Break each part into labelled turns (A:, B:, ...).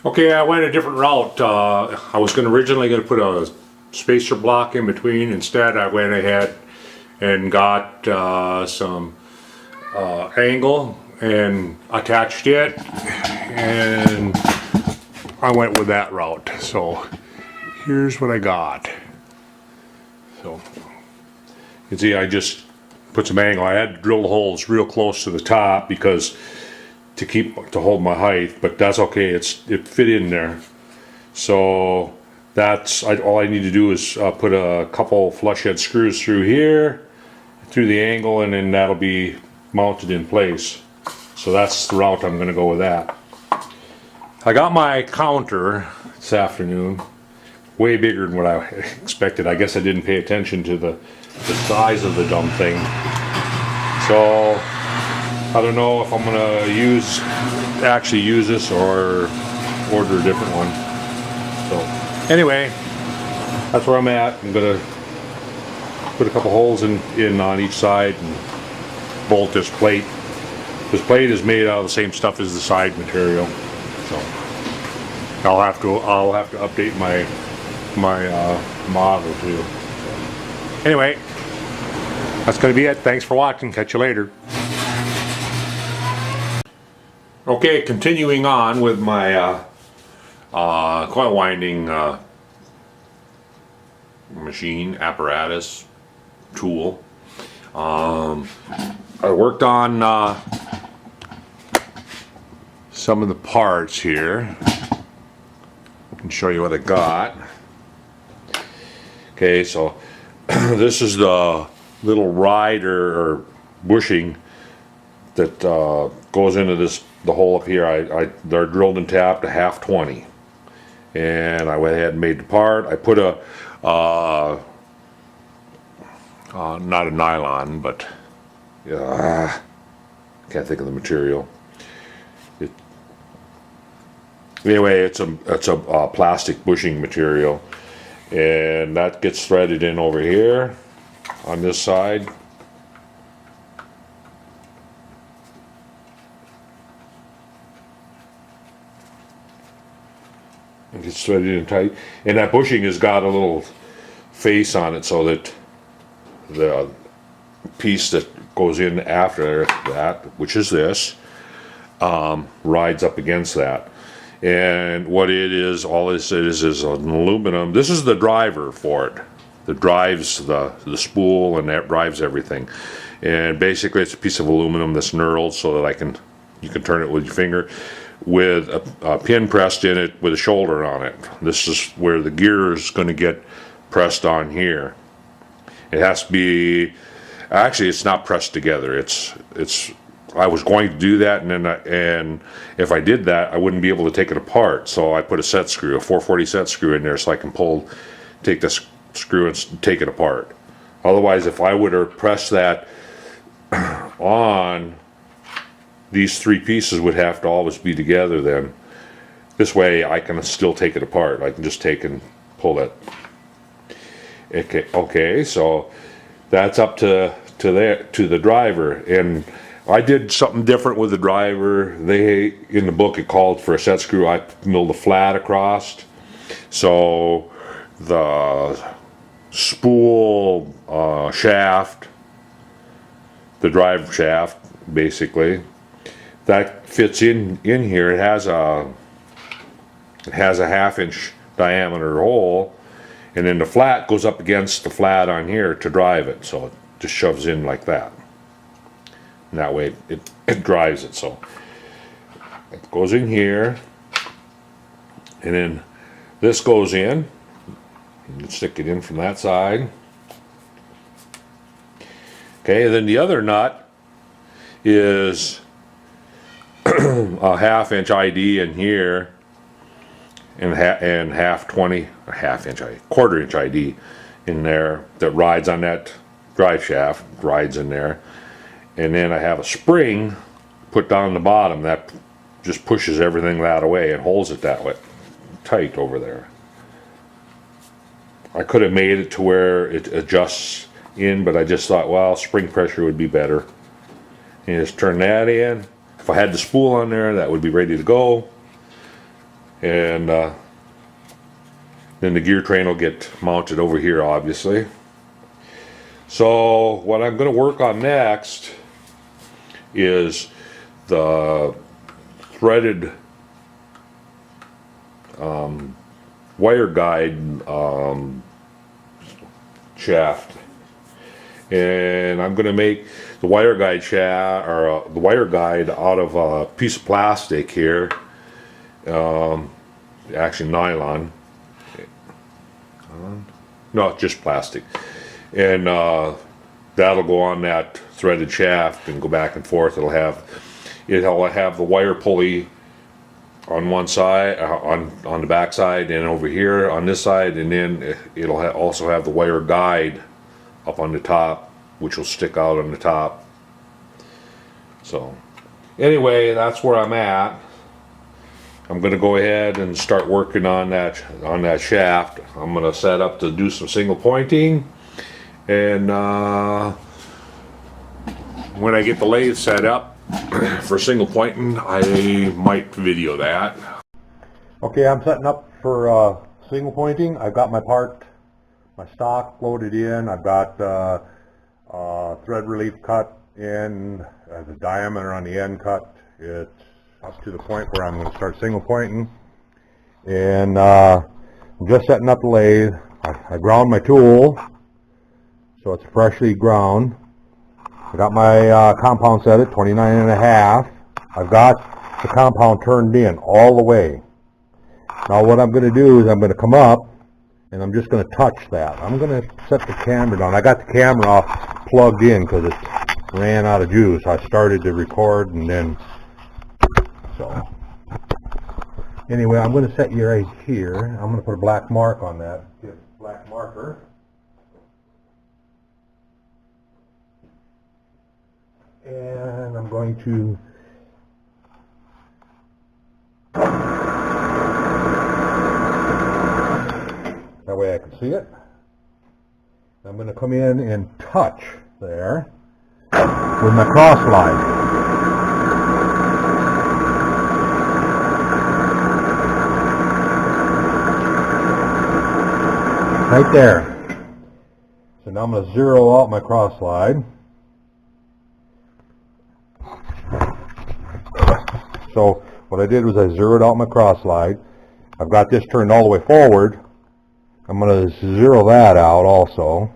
A: Okay, I went a different route. I was originally going to put a spacer block in between. Instead, I went ahead and got some angle and attached it, and I went with that route. So here's what I got. So you can see I just put some angle. I had to drill the holes real close to the top because to hold my height, but that's okay. It fit in there. So that's all I need to do is put a couple flush head screws through here, through the angle, and then that'll be mounted in place. So that's the route I'm going to go with that. I got my counter this afternoon, way bigger than what I expected. I guess I didn't pay attention to the size of the dumb thing. So I don't know if I'm gonna actually use this or order a different one. So anyway, that's where I'm at. I'm gonna put a couple holes in on each side and bolt this plate. This plate is made out of the same stuff as the side material. So I'll have to update my model too. So anyway, that's gonna be it. Thanks for watching. Catch you later. Okay, continuing on with my coil winding machine, apparatus, tool. I worked on some of the parts here. I can show you what I got. Okay, so this is the little rider or bushing that goes into the hole up here. They're drilled and tapped to 1/2-20, and I went ahead and made the part. I put a not a nylon, but can't think of the material. Anyway, it's a plastic bushing material, and that gets threaded in over here on this side. It gets threaded in tight, and that bushing has got a little face on it so that the piece that goes in after that, which is this, rides up against that. And what it is, all this is an aluminum. This is the driver for it that drives the spool, and that drives everything. And basically it's a piece of aluminum that's knurled so that you can turn it with your finger, with a pin pressed in it with a shoulder on it. This is where the gear is going to get pressed on here. It has to be, actually it's not pressed together. I was going to do that, and if I did that I wouldn't be able to take it apart. So I put a set screw, a 440 set screw in there, so I can take this screw and take it apart. Otherwise, if I would have pressed that on, these three pieces would have to always be together then. This way I can still take it apart. I can just take and pull it. Okay, so that's up to the driver, and I did something different with the driver. In the book it called for a set screw. I milled a flat across, so the spool shaft, the drive shaft basically, that fits in here. It has a 1/2-inch diameter hole, and then the flat goes up against the flat on here to drive it, so it just shoves in like that, and that way it drives it. So it goes in here, and then this goes in. You can stick it in from that side. Okay, and then the other nut is a 1/2-inch ID in here, and 1/2-20, a 1/2-inch, 1/4-inch ID in there that rides on that drive shaft, rides in there. And then I have a spring put down the bottom that just pushes everything that away and holds it that way tight over there. I could have made it to where it adjusts in, but I just thought, well, spring pressure would be better. And just turn that in. If I had the spool on there, that would be ready to go. and then the gear train will get mounted over here, obviously. So what I'm going to work on next is the threaded wire guide shaft, and I'm going to make the wire guide shaft, or the wire guide, out of a piece of plastic here, actually nylon, no, just plastic, and that'll go on that threaded shaft and go back and forth. It'll have the wire pulley on one side, on the back side, and over here on this side, and then it'll also have the wire guide up on the top, which will stick out on the top. So anyway, that's where I'm at. I'm going to go ahead and start working on that shaft. I'm going to set up to do some single pointing, and when I get the lathe set up for single pointing, I might video that. Okay, I'm setting up for single pointing. I've got my stock loaded in. I've got thread relief cut in, the diameter on the end cut. It's up to the point where I'm going to start single pointing, and I'm just setting up the lathe. I ground my tool, so it's freshly ground. I got my compound set at 29.5. I've got the compound turned in all the way. Now what I'm going to do is I'm going to come up and I'm just going to touch that. I'm going to set the camera down. I got the camera off plugged in because it ran out of juice. I started to record, and then so anyway, I'm going to set you right here. I'm going to put a black mark on that. Get a black marker. And I'm going to that way I can see it. I'm going to come in and touch there with my cross slide. Right there. So now I'm going to zero out my cross slide. So what I did was I zeroed out my cross slide. I've got this turned all the way forward. I'm going to zero that out also,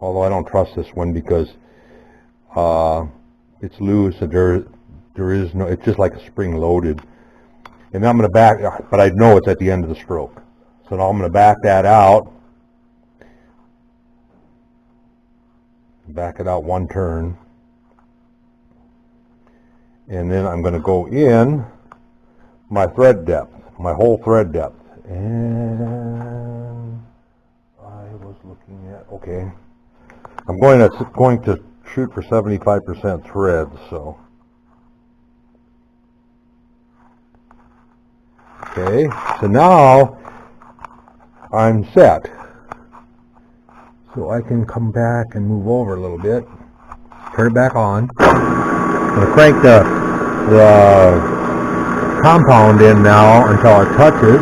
A: although I don't trust this one because it's loose and there is no, it's just like a spring loaded. And then I'm going to back, but I know it's at the end of the stroke. So now I'm going to back that out. Back it out one turn. And then I'm going to go in my thread depth, my whole thread depth. And I was looking at, okay, I'm going to shoot for 75% thread, so. Okay, so now I'm set. So I can come back and move over a little bit, turn it back on. I'm going to crank the compound in now until it touches.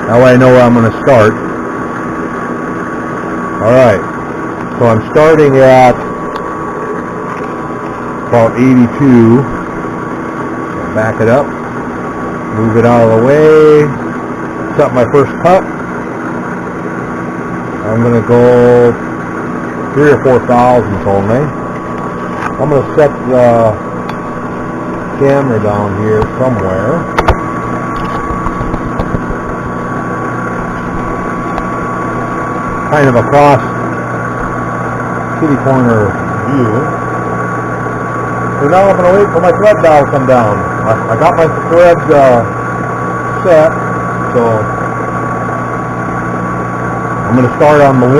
A: That way I know where I'm going to start. Alright, so I'm starting at about 82. Back it up, move it out of the way, set my first cut. I'm going to go 3 or 4 thousandths only. I'm going to set the camera down here somewhere. Kind of across kitty corner view. So now I'm going to wait for my thread dial to come down. I got my thread set, so I'm going to start on the 1.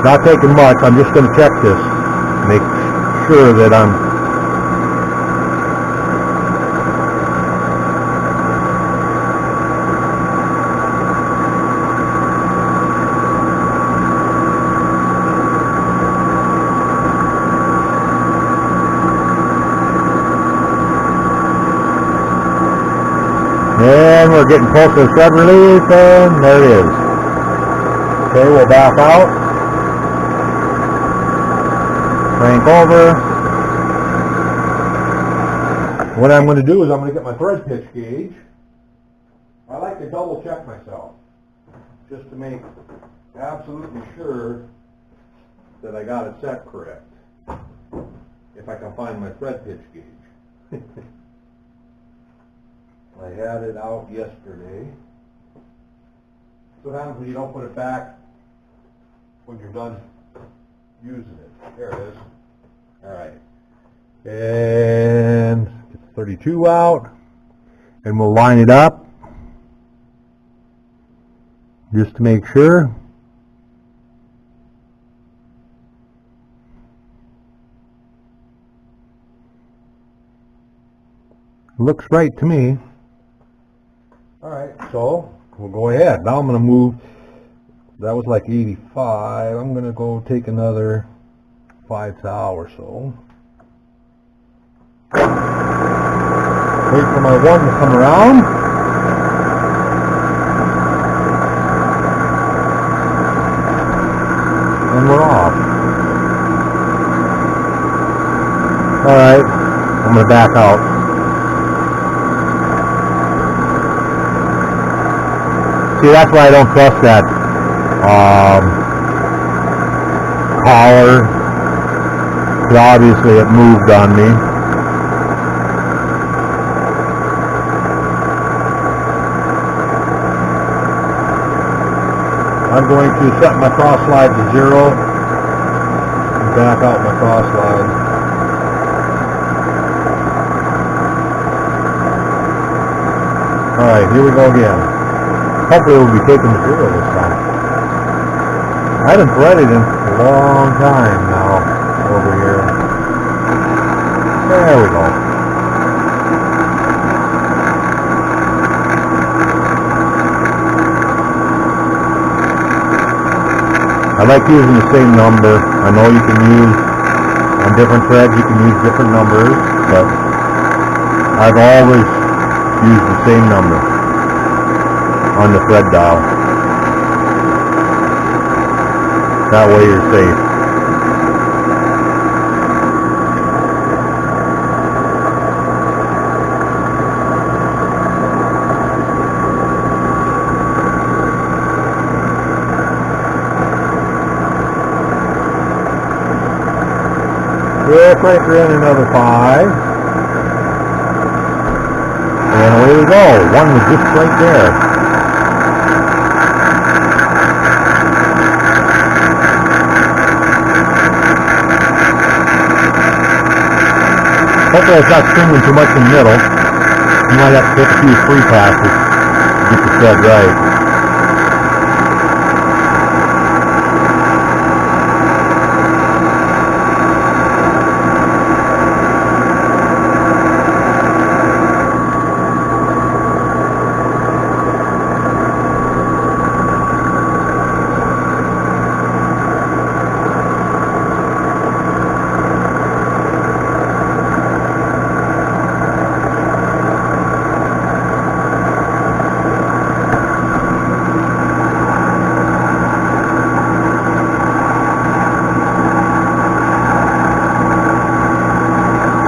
A: Not taking much, I'm just going to check this, make sure that I'm
B: we're getting close to the thread release, and there it is. Okay, we'll back out. Crank over. What I'm going to do is I'm going to get my thread pitch gauge. I like to double check myself, just to make absolutely sure that I got it set correct, if I can find my thread pitch gauge. I had it out yesterday. So what happens when you don't put it back when you're done using it? There it is. Alright. And get the 32 out, and we'll line it up just to make sure. Looks right to me. Alright, so we'll go ahead. Now I'm going to move. That was like 85. I'm going to go take another 5 thou or so. Wait for my one to come around. And we're off. Alright, I'm going to back out. See, that's why I don't trust that collar. But obviously it moved on me. I'm going to set my cross slide to 0 and back out my cross slide. Alright, here we go again. Hopefully we'll be taking the 0 this time. I haven't threaded in a long time now over here. There we go. I like using the same number. I know you can use, on different threads you can use different numbers, but I've always used the same number on the thread dial. That way you're safe. We'll crank her in another 5. And away we go. One was just right there. Hopefully it's not stringing too much in the middle. You might have to take a few free passes to get the thread right.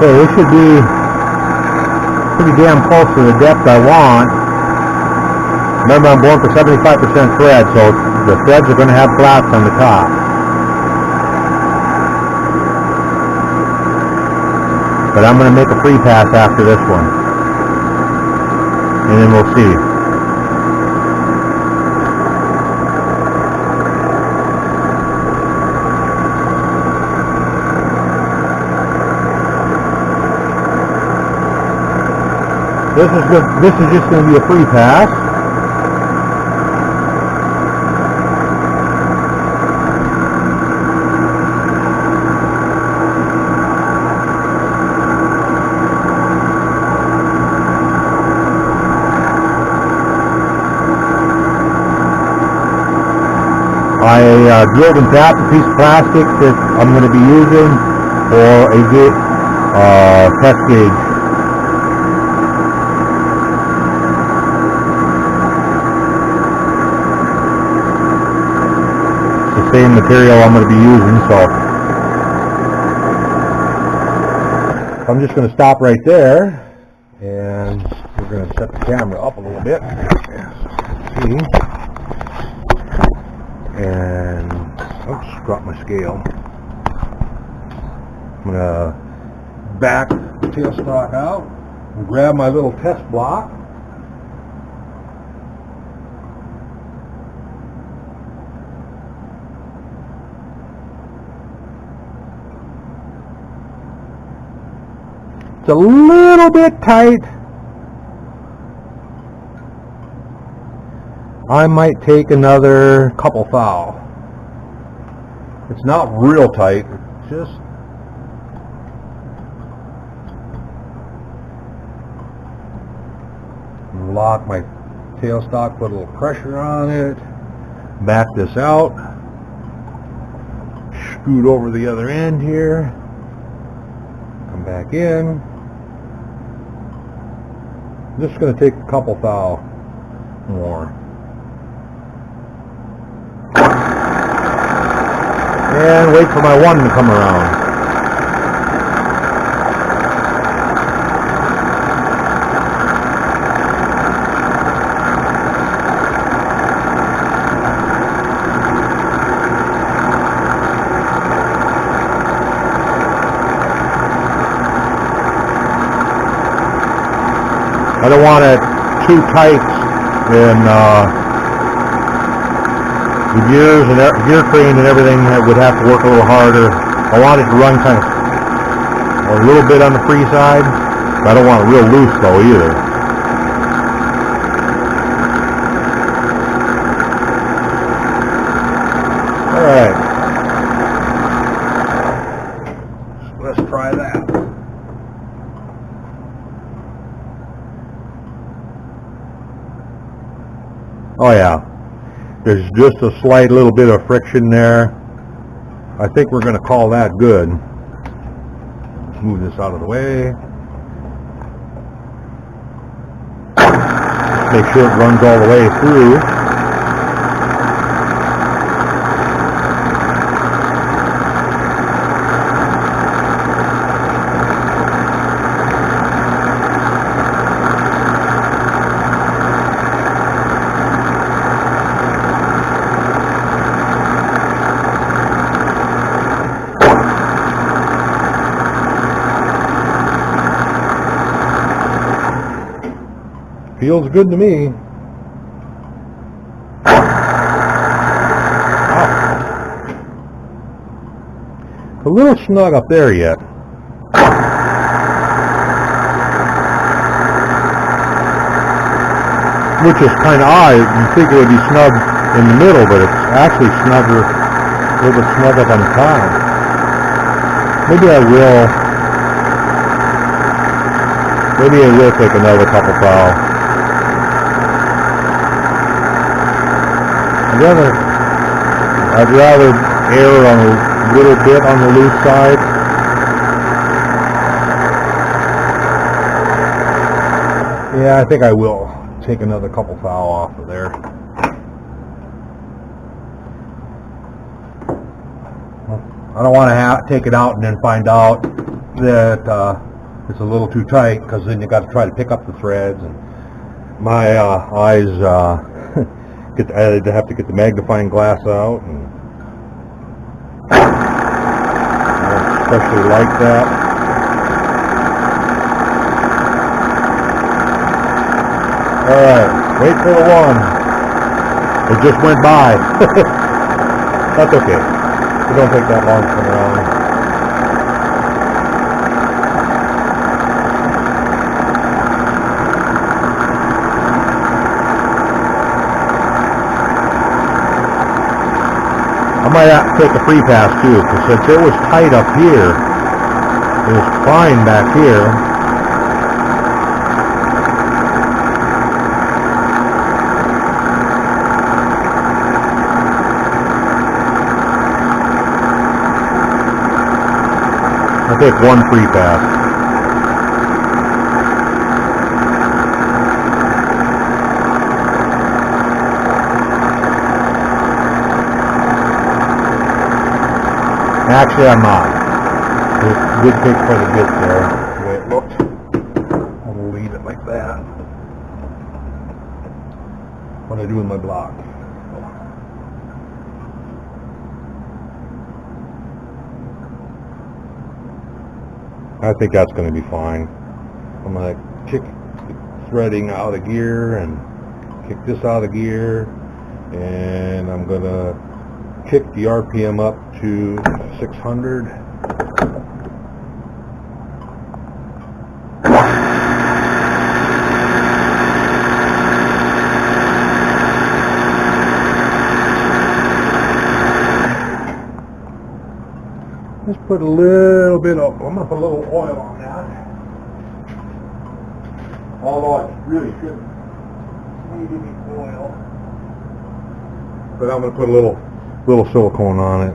B: Okay, this should be pretty damn close to the depth I want. Remember, I'm going for 75% thread, so the threads are going to have flats on the top. But I'm going to make a free pass after this one. And then we'll see. This is good. This is just going to be a free pass. I drilled and tapped a piece of plastic that I'm going to be using for a test gauge. same material I'm going to be using, so I'm just going to stop right there, and we're going to set the camera up a little bit. See? And oops, dropped my scale. I'm going to back the tailstock out and grab my little test block. It's a little bit tight. I might take another couple thou. It's not real tight, it's just lock my tailstock, put a little pressure on it, back this out, scoot over the other end here, come back in. I'm just going to take a couple thou more. And wait for my one to come around. I don't want it too tight, and the gears and gear crane and everything would have to work a little harder. I want it to run kind of a little bit on the free side, but I don't want it real loose though either. Alright, so let's try that. Oh yeah, there's just a slight little bit of friction there. I think we're going to call that good. Let's move this out of the way. Make sure it runs all the way through. Feels good to me. Wow. A little snug up there yet. Which is kind of odd. You think it would be snug in the middle, but it's actually snugger, a little bit snug up on the top. Maybe I will take another couple thou. I'd rather err on a little bit on the loose side. Yeah, I think I will take another couple thou off of there. I don't want to take it out and then find out that it's a little too tight, because then you got to try to pick up the threads, and my eyes I'd have to get the magnifying glass out, and I especially like that. Alright, wait for the one. It just went by. That's okay. It don't take that long to come around. I might have to take a free pass too, because since it was tight up here, it was fine back here. I'll take one free pass. Actually, I'm not. It's good take quite a bit there, the way it looked. I'll leave it like that. What I do with my block. I think that's going to be fine. I'm going to kick the threading out of gear and kick this out of gear, and I'm going to kick the RPM up to 600. Just put a little bit of, I'm going to put a little oil on that. Although I really shouldn't need any oil. But I'm going to put a little silicone on it.